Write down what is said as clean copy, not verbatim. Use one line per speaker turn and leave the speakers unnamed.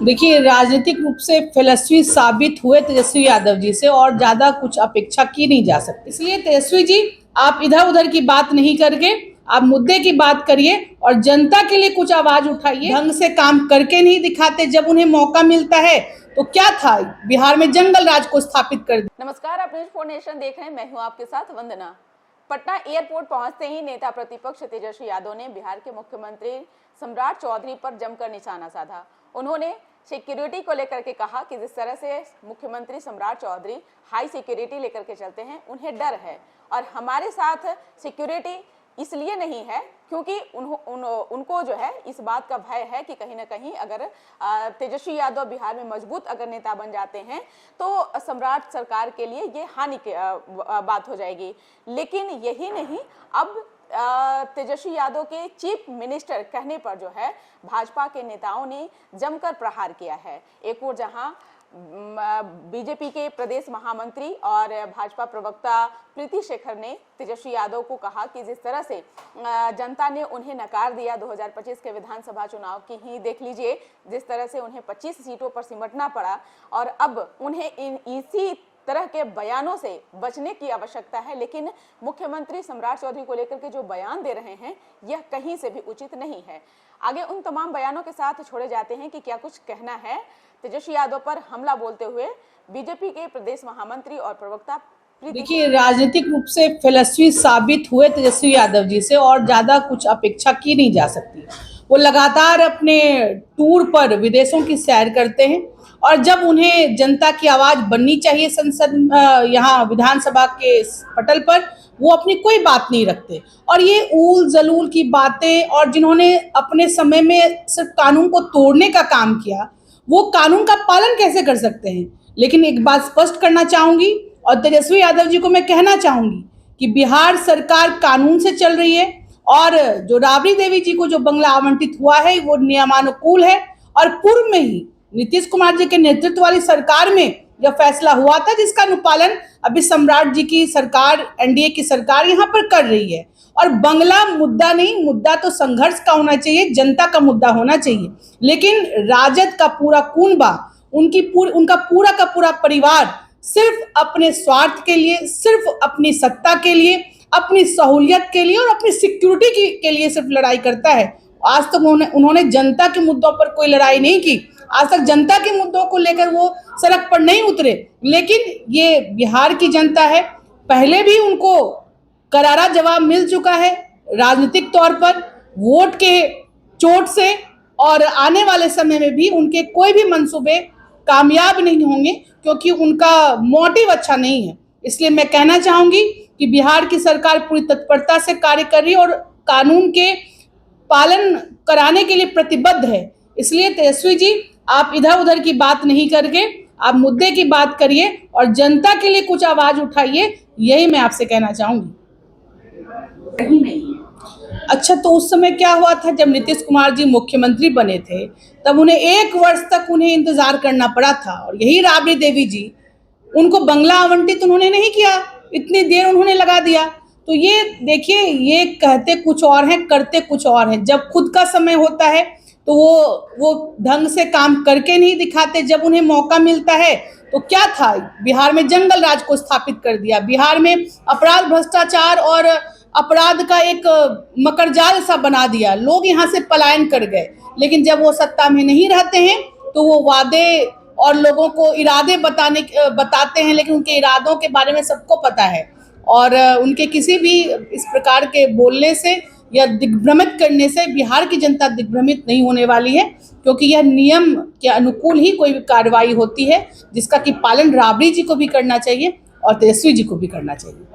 देखिए, राजनीतिक रूप से फेलस्वी साबित हुए तेजस्वी यादव जी से और ज्यादा कुछ अपेक्षा की नहीं जा सकती। इसलिए तेजस्वी जी, आप इधर उधर की बात नहीं करके आप मुद्दे की बात करिए और जनता के लिए कुछ आवाज उठाइए। ढंग से काम करके नहीं दिखाते, जब उन्हें मौका मिलता है तो क्या था, बिहार में जंगल राज को स्थापित कर दिया।
नमस्कार, आप न्यूज़ 4 नेशन देख रहे हैं। मैं हूं आपके साथ वंदना। पटना एयरपोर्ट पहुंचते ही नेता प्रतिपक्ष तेजस्वी यादव ने बिहार के मुख्यमंत्री सम्राट चौधरी पर जमकर निशाना साधा। उन्होंने सिक्योरिटी को लेकर के कहा कि जिस तरह से मुख्यमंत्री सम्राट चौधरी हाई सिक्योरिटी लेकर के चलते हैं, उन्हें डर है और हमारे साथ सिक्योरिटी इसलिए नहीं है क्योंकि उनको जो है इस बात का भय है कि कहीं ना कहीं अगर तेजस्वी यादव बिहार में मजबूत अगर नेता बन जाते हैं तो सम्राट सरकार के लिए ये हानि की बात हो जाएगी। लेकिन यही नहीं, अब तेजस्वी यादव के चीफ मिनिस्टर कहने पर जो है भाजपा के नेताओं ने जमकर प्रहार किया है। एक ओर जहां बीजेपी के प्रदेश महामंत्री और भाजपा प्रवक्ता प्रीति शेखर ने तेजस्वी यादव को कहा कि जिस तरह से जनता ने उन्हें नकार दिया 2025 के विधानसभा चुनाव की ही देख लीजिए, जिस तरह से उन्हें 25 सीटों पर सिमटना पड़ा और अब उन्हें इसी तरह के बयानों से बचने की आवश्यकता है। लेकिन मुख्यमंत्री सम्राट चौधरी को लेकर के जो बयान दे रहे हैं यह कहीं से भी उचित नहीं है। आगे उन तमाम बयानों के साथ छोड़े जाते हैं कि क्या कुछ कहना है तेजस्वी यादव पर हमला बोलते हुए बीजेपी के प्रदेश महामंत्री और प्रवक्ता।
देखिए, राजनीतिक रूप से फेलस्वी साबित हुए तेजस्वी यादव जी से और ज्यादा कुछ अपेक्षा की नहीं जा सकती। वो लगातार अपने टूर पर विदेशों की सैर करते हैं और जब उन्हें जनता की आवाज बननी चाहिए संसद यहाँ विधानसभा के पटल पर, वो अपनी कोई बात नहीं रखते। और ये ऊल जलूल की बातें, और जिन्होंने अपने समय में सिर्फ कानून को तोड़ने का काम किया, वो कानून का पालन कैसे कर सकते हैं। लेकिन एक बात स्पष्ट करना चाहूंगी और तेजस्वी यादव जी को मैं कहना चाहूंगी कि बिहार सरकार कानून से चल रही है और जो राबड़ी देवी जी को जो बंगला आवंटित हुआ है वो नियमानुकूल है। और पूर्व में ही नीतीश कुमार जी के नेतृत्व वाली सरकार में यह फैसला हुआ था, जिसका अनुपालन अभी सम्राट जी की सरकार, एनडीए की सरकार यहाँ पर कर रही है। और बंगला मुद्दा नहीं, मुद्दा तो संघर्ष का होना चाहिए, जनता का मुद्दा होना चाहिए। लेकिन राजद का पूरा कुनबा, उनका पूरा का पूरा परिवार सिर्फ अपने स्वार्थ के लिए, सिर्फ अपनी सत्ता के लिए, अपनी सहूलियत के लिए और अपनी सिक्योरिटी के लिए सिर्फ लड़ाई करता है। आज तक उन्होंने जनता के मुद्दों पर कोई लड़ाई नहीं की। आज तक जनता के मुद्दों को लेकर वो सड़क पर नहीं उतरे। लेकिन ये बिहार की जनता है, पहले भी उनको करारा जवाब मिल चुका है राजनीतिक तौर पर वोट के चोट से, और आने वाले समय में भी उनके कोई भी मंसूबे कामयाब नहीं होंगे क्योंकि उनका मोटिव अच्छा नहीं है। इसलिए मैं कहना चाहूंगी कि बिहार की सरकार पूरी तत्परता से कार्य कर रही है और कानून के पालन कराने के लिए प्रतिबद्ध है। इसलिए तेजस्वी जी, आप इधर उधर की बात नहीं करके आप मुद्दे की बात करिए और जनता के लिए कुछ आवाज उठाइए, यही मैं आपसे कहना चाहूंगी।
कहीं नहीं है।
अच्छा, तो उस समय क्या हुआ था जब नीतीश कुमार जी मुख्यमंत्री बने थे, तब उन्हें 1 वर्ष तक उन्हें इंतजार करना पड़ा था। और यही राबड़ी देवी जी, उनको बंगला आवंटित उन्होंने नहीं किया, इतनी देर उन्होंने लगा दिया। तो ये देखिए, ये कहते कुछ और हैं, करते कुछ और हैं। जब खुद का समय होता है तो वो ढंग से काम करके नहीं दिखाते, जब उन्हें मौका मिलता है तो क्या था, बिहार में जंगल राज को स्थापित कर दिया। बिहार में अपराध, भ्रष्टाचार और अपराध का एक मकरजाल सा बना दिया। लोग यहाँ से पलायन कर गए। लेकिन जब वो सत्ता में नहीं रहते हैं तो वो वादे और लोगों को इरादे बताते हैं, लेकिन उनके इरादों के बारे में सबको पता है। और उनके किसी भी इस प्रकार के बोलने से या दिग्भ्रमित करने से बिहार की जनता दिग्भ्रमित नहीं होने वाली है, क्योंकि यह नियम के अनुकूल ही कोई कार्रवाई होती है, जिसका कि पालन राबड़ी जी को भी करना चाहिए और तेजस्वी जी को भी करना चाहिए।